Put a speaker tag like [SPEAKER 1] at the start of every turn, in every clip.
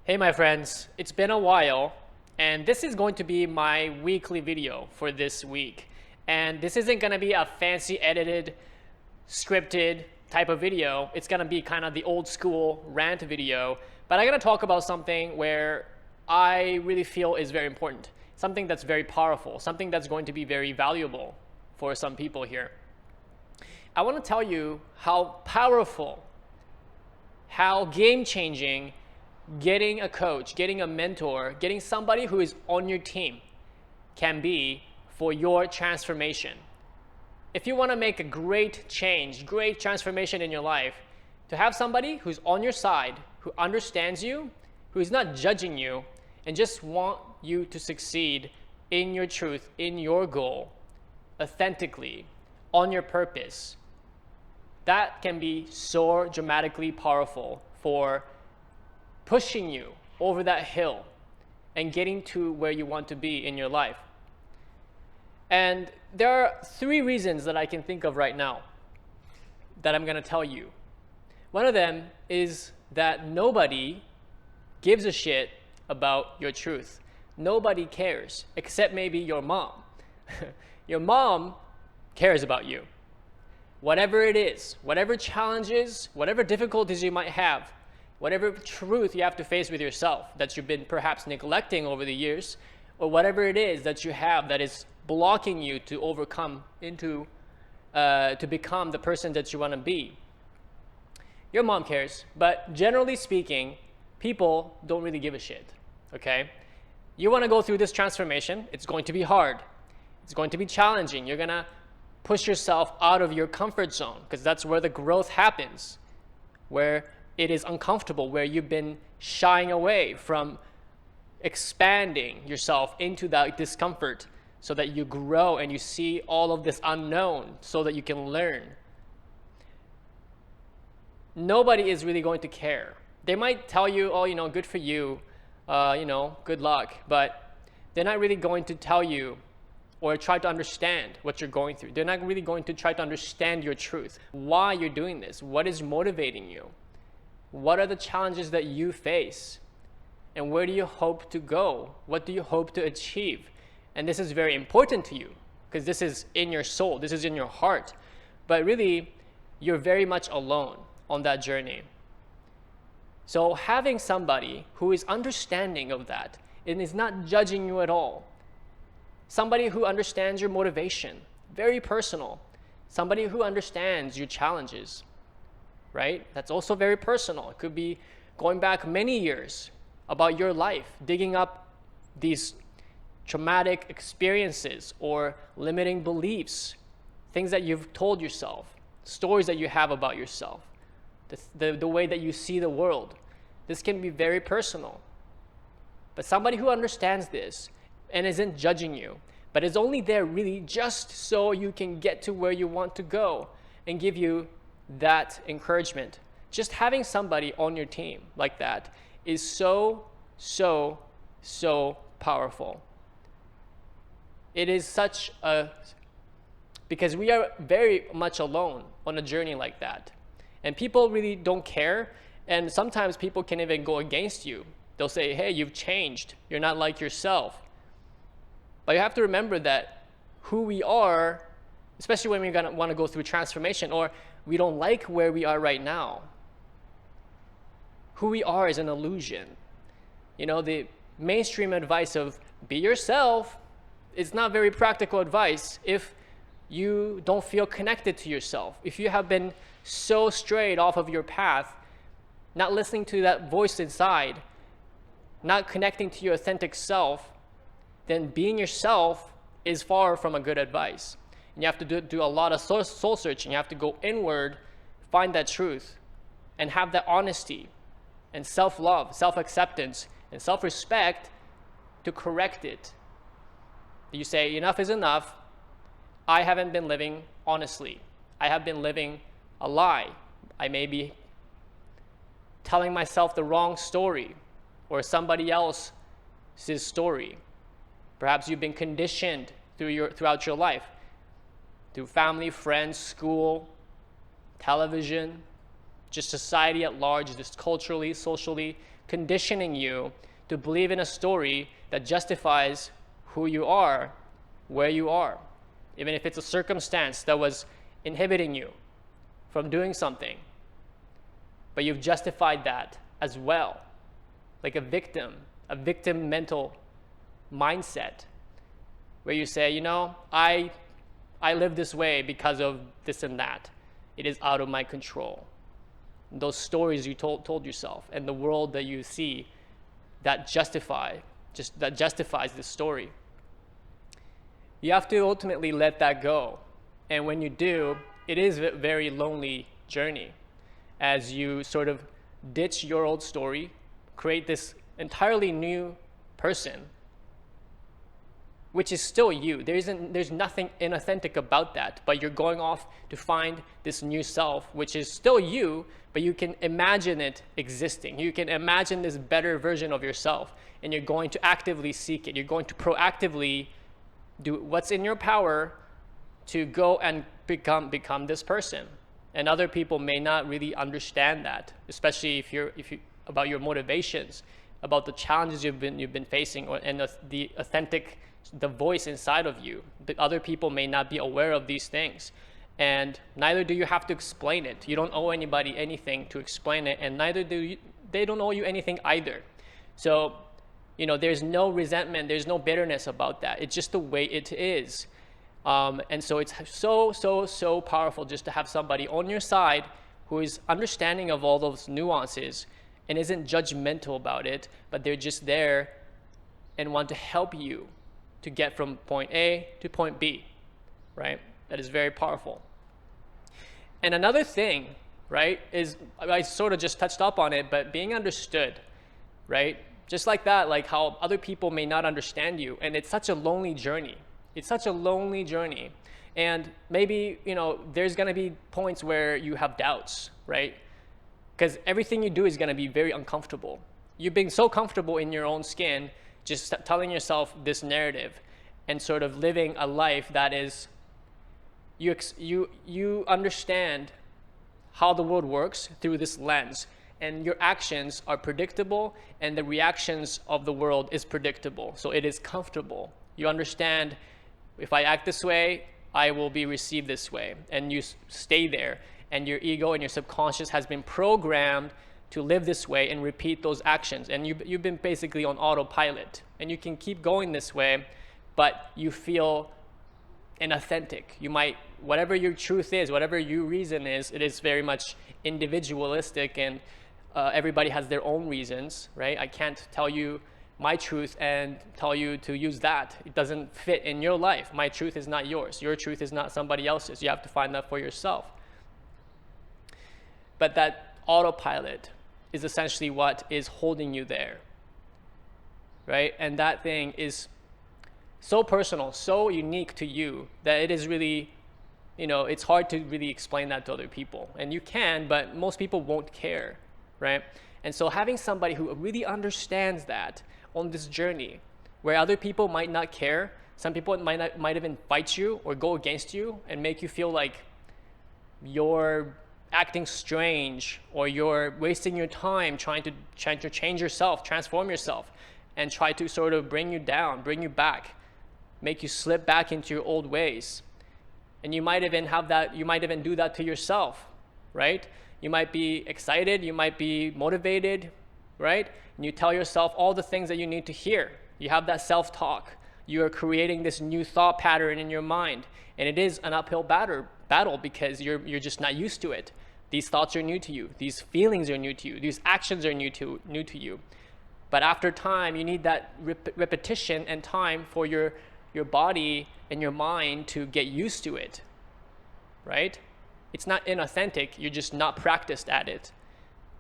[SPEAKER 1] Hey my friends, it's been a while and this is going to be my weekly video for this week. And this isn't going to be a fancy edited, scripted type of video. It's going to be kind of the old school rant video. But I'm going to talk about something where I really feel is very important. Something that's very powerful. Something that's going to be very valuable for some people here. I want to tell you how powerful, how game-changing getting a coach, getting a mentor, getting somebody who is on your team can be for your transformation. If you want to make a great change, great transformation in your life, to have somebody who's on your side, who understands you, who is not judging you, and just want you to succeed in your truth, in your goal, authentically, on your purpose, that can be so dramatically powerful for pushing you over that hill and getting to where you want to be in your life. And there are 3 reasons that I can think of right now that I'm going to tell you. One of them is that nobody gives a shit about your truth. Nobody cares, except maybe your mom. Your mom cares about you. Whatever it is, whatever challenges, whatever difficulties you might have, whatever truth you have to face with yourself that you've been perhaps neglecting over the years, or whatever it is that you have that is blocking you to overcome to become the person that you want to be. Your mom cares, but generally speaking, people don't really give a shit, okay? You want to go through this transformation, it's going to be hard. It's going to be challenging. You're going to push yourself out of your comfort zone because that's where the growth happens, where it is uncomfortable, where you've been shying away from expanding yourself into that discomfort so that you grow and you see all of this unknown so that you can learn. Nobody is really going to care. They might tell you, oh, good for you, good luck, but they're not really going to tell you or try to understand what you're going through. They're not really going to try to understand your truth, why you're doing this, what is motivating you. What are the challenges that you face? And where do you hope to go? What do you hope to achieve? And this is very important to you because this is in your soul, this is in your heart. But really, you're very much alone on that journey. So having somebody who is understanding of that and is not judging you at all, somebody who understands your motivation, very personal, somebody who understands your challenges, right? That's also very personal. It could be going back many years about your life, digging up these traumatic experiences or limiting beliefs, things that you've told yourself, stories that you have about yourself, the way that you see the world. This can be very personal. But somebody who understands this and isn't judging you, but is only there really just so you can get to where you want to go and give you that encouragement. Just having somebody on your team like that is so powerful. It is because we are very much alone on a journey like that. And people really don't care. And sometimes people can even go against you. They'll say, hey, you've changed. You're not like yourself. But you have to remember that who we are, especially when we're going to want to go through transformation or we don't like where we are right now. Who we are is an illusion. The mainstream advice of be yourself is not very practical advice if you don't feel connected to yourself. If you have been so strayed off of your path, not listening to that voice inside, not connecting to your authentic self, then being yourself is far from a good advice. And you have to do a lot of soul searching. You have to go inward, find that truth, and have that honesty and self-love, self-acceptance, and self-respect to correct it. You say, enough is enough. I haven't been living honestly. I have been living a lie. I may be telling myself the wrong story or somebody else's story. Perhaps you've been conditioned throughout your life, through family, friends, school, television, just society at large, just culturally, socially, conditioning you to believe in a story that justifies who you are, where you are. Even if it's a circumstance that was inhibiting you from doing something, but you've justified that as well, like a victim mental mindset, where you say, I live this way because of this and that. It is out of my control. Those stories you told yourself and the world that you see that justifies this story. You have to ultimately let that go. And when you do, it is a very lonely journey as you sort of ditch your old story, create this entirely new person, which is still you. There's nothing inauthentic about that, but you're going off to find this new self, which is still you, but you can imagine it existing. You can imagine this better version of yourself, and you're going to actively seek it. You're going to proactively do what's in your power to go and become this person. And other people may not really understand that, especially if you about your motivations, about the challenges you've been facing, and the voice inside of you. But other people may not be aware of these things, and neither do you have to explain it. You don't owe anybody anything to explain it, and they don't owe you anything either. So, there's no resentment, there's no bitterness about that. It's just the way it is. And so it's so powerful just to have somebody on your side who is understanding of all those nuances and isn't judgmental about it, but they're just there and want to help you to get from point A to point B, right? That is very powerful. And another thing, right, is I sort of just touched up on it, but being understood, right? Just like that, like how other people may not understand you, and it's such a lonely journey. It's such a lonely journey. And maybe, there's going to be points where you have doubts, right? Because everything you do is going to be very uncomfortable. You've been so comfortable in your own skin, just telling yourself this narrative and sort of living a life that is, you understand how the world works through this lens, and your actions are predictable, and the reactions of the world is predictable. So it is comfortable. You understand, if I act this way, I will be received this way. And you stay there. And your ego and your subconscious has been programmed to live this way and repeat those actions. And you've been basically on autopilot. And you can keep going this way, but you feel inauthentic. Whatever your truth is, whatever your reason is, it is very much individualistic, and everybody has their own reasons, right? I can't tell you my truth and tell you to use that. It doesn't fit in your life. My truth is not yours. Your truth is not somebody else's. You have to find that for yourself. But that autopilot is essentially what is holding you there, right? And that thing is so personal, so unique to you, that it is really, it's hard to really explain that to other people. And you can, but most people won't care, right? And so having somebody who really understands that on this journey, where other people might not care, some people might even fight you or go against you and make you feel like you're acting strange, or you're wasting your time trying to change yourself, transform yourself, and try to sort of bring you down, bring you back, make you slip back into your old ways. And you might even do that to yourself, right? You might be excited, you might be motivated, right? And you tell yourself all the things that you need to hear. You have that self-talk. You are creating this new thought pattern in your mind. And it is an uphill battle because you're just not used to it. These thoughts are new to you. These feelings are new to you. These actions are new to you. But after time, you need that repetition and time for your body and your mind to get used to it, right? It's not inauthentic. You're just not practiced at it.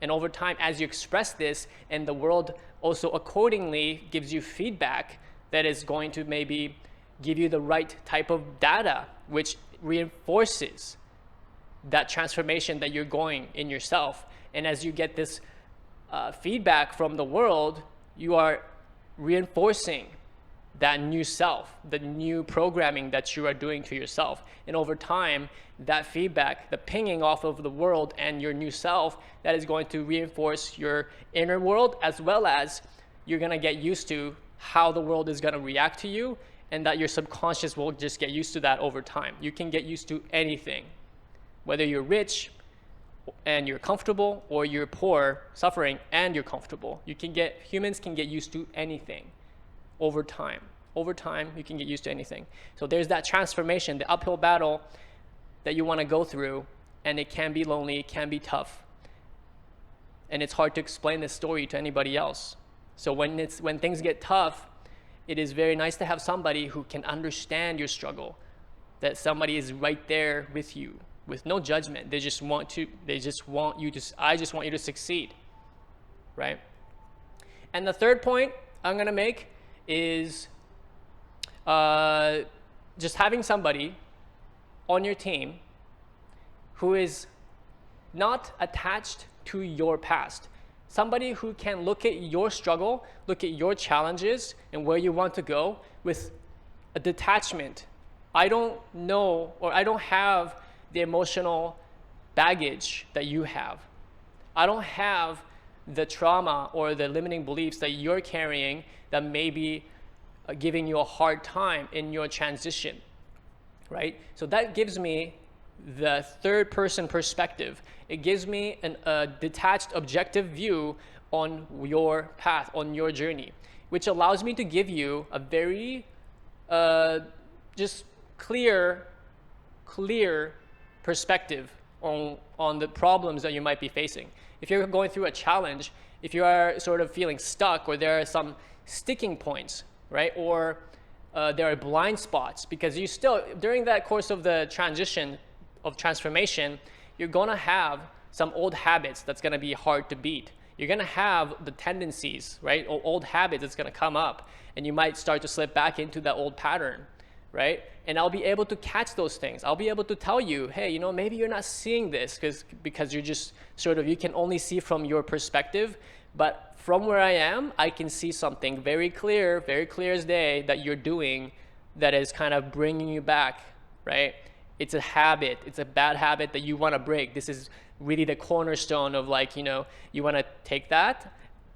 [SPEAKER 1] And over time, as you express this, and the world also accordingly gives you feedback that is going to maybe give you the right type of data, which reinforces that transformation that you're going in yourself. And as you get this feedback from the world, you are reinforcing that new self, the new programming that you are doing to yourself. And over time, that feedback, the pinging off of the world and your new self, that is going to reinforce your inner world, as well as you're going to get used to how the world is going to react to you, and that your subconscious will just get used to that over time. You can get used to anything, whether you're rich and you're comfortable, or you're poor, suffering, and you're comfortable. Humans can get used to anything over time. Over time, you can get used to anything. So there's that transformation, the uphill battle that you want to go through, and it can be lonely, it can be tough. And it's hard to explain this story to anybody else. So when things get tough, it is very nice to have somebody who can understand your struggle, that somebody is right there with you, with no judgment. I just want you to succeed, right? And the third point I'm going to make is just having somebody on your team who is not attached to your past. Somebody who can look at your struggle, look at your challenges and where you want to go with a detachment. I don't know, or I don't have the emotional baggage that you have. I don't have the trauma or the limiting beliefs that you're carrying that may be giving you a hard time in your transition, right? So that gives me the third person perspective. It gives me a detached, objective view on your path, on your journey, which allows me to give you a very just clear perspective on the problems that you might be facing. If you're going through a challenge, if you are sort of feeling stuck, or there are some sticking points, right? Or there are blind spots, because you still, during that course of the transition of transformation, you're gonna have some old habits that's gonna be hard to beat. You're gonna have the tendencies, right? Or old habits that's gonna come up, and you might start to slip back into that old pattern, right? And I'll be able to catch those things. I'll be able to tell you, hey, maybe you're not seeing this because you're just sort of, you can only see from your perspective, but from where I am, I can see something very clear as day that you're doing that is kind of bringing you back, right? It's a habit. It's a bad habit that you want to break. This is really the cornerstone of you want to take that,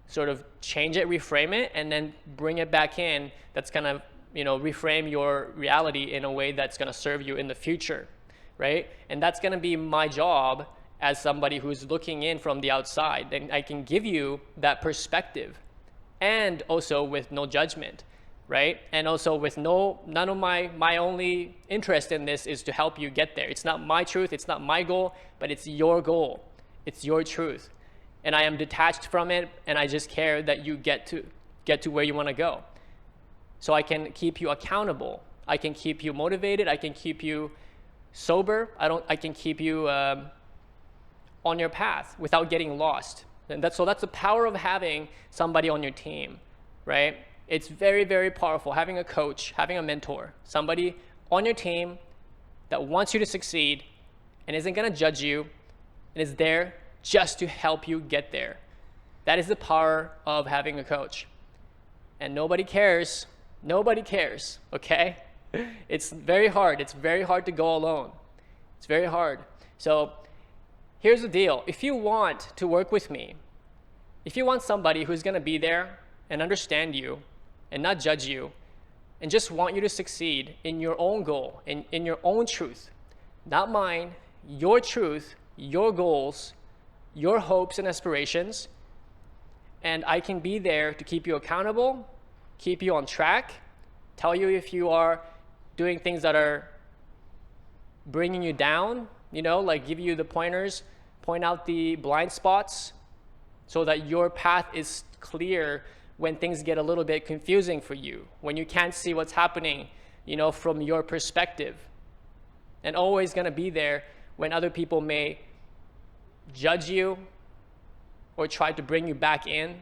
[SPEAKER 1] sort of change it, reframe it, and then bring it back in. That's going to reframe your reality in a way that's going to serve you in the future, right? And that's going to be my job as somebody who's looking in from the outside. And I can give you that perspective, and also with no judgment, right? And also with none of my only interest in this is to help you get there. It's not my truth, it's not my goal, but it's your goal. It's your truth. And I am detached from it, and I just care that you get to where you want to go. So I can keep you accountable. I can keep you motivated. I can keep you sober. I can keep you on your path without getting lost. And that's the power of having somebody on your team, right? It's very, very powerful having a coach, having a mentor, somebody on your team that wants you to succeed and isn't going to judge you and is there just to help you get there. That is the power of having a coach. And nobody cares. Nobody cares, okay? It's very hard. It's very hard to go alone. It's very hard. So here's the deal. If you want to work with me, if you want somebody who's going to be there and understand you and not judge you and just want you to succeed in your own goal, in your own truth, not mine, your truth, your goals, your hopes and aspirations, and I can be there to keep you accountable, keep you on track, tell you if you are doing things that are bringing you down, give you the pointers, point out the blind spots so that your path is clear when things get a little bit confusing for you, when you can't see what's happening, from your perspective. And always going to be there when other people may judge you or try to bring you back in,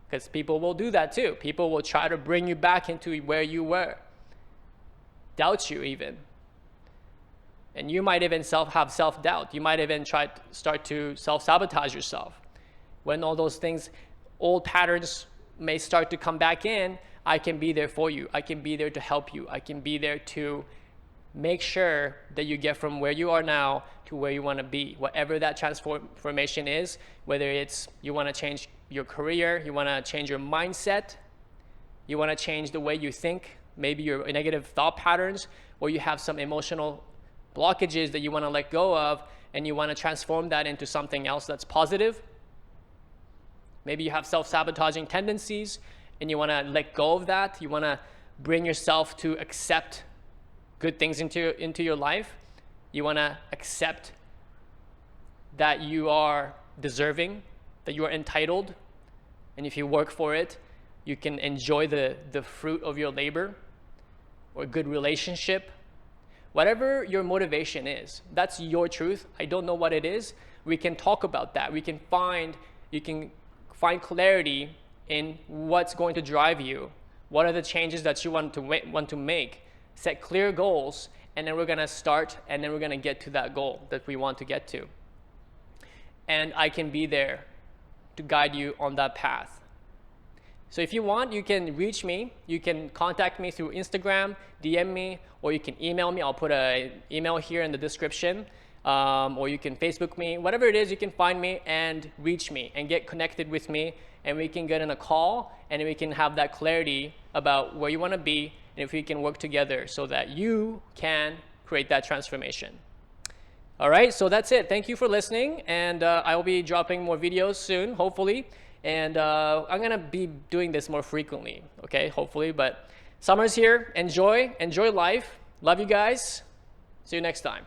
[SPEAKER 1] because people will do that too. People will try to bring you back into where you were, doubt you even. And you might even have self-doubt. You might even start to self-sabotage yourself. When all those things, old patterns may start to come back in, I can be there for you. I can be there to help you. I can be there to make sure that you get from where you are now to where you want to be. Whatever that transformation is, whether it's you want to change your career, you want to change your mindset, you want to change the way you think, maybe your negative thought patterns, or you have some emotional blockages that you want to let go of and you want to transform that into something else that's positive. Maybe you have self-sabotaging tendencies and you want to let go of that. You want to bring yourself to accept good things into your life. You want to accept that you are deserving, that you are entitled, and if you work for it, you can enjoy the fruit of your labor, or a good relationship. Whatever your motivation is, that's your truth. I don't know what it is. We can talk about that. You can find clarity in what's going to drive you. What are the changes that you want to make? Set clear goals, and then we're gonna start, and then we're gonna get to that goal that we want to get to. And I can be there to guide you on that path. So if you want, you can reach me. You can contact me through Instagram, DM me, or you can email me. I'll put an email here in the description. Or you can Facebook me. Whatever it is, you can find me and reach me and get connected with me. And we can get in a call and we can have that clarity about where you want to be and if we can work together so that you can create that transformation. All right, so that's it. Thank you for listening. And I will be dropping more videos soon, hopefully. And I'm going to be doing this more frequently, okay, hopefully. But summer's here. Enjoy life. Love you guys. See you next time.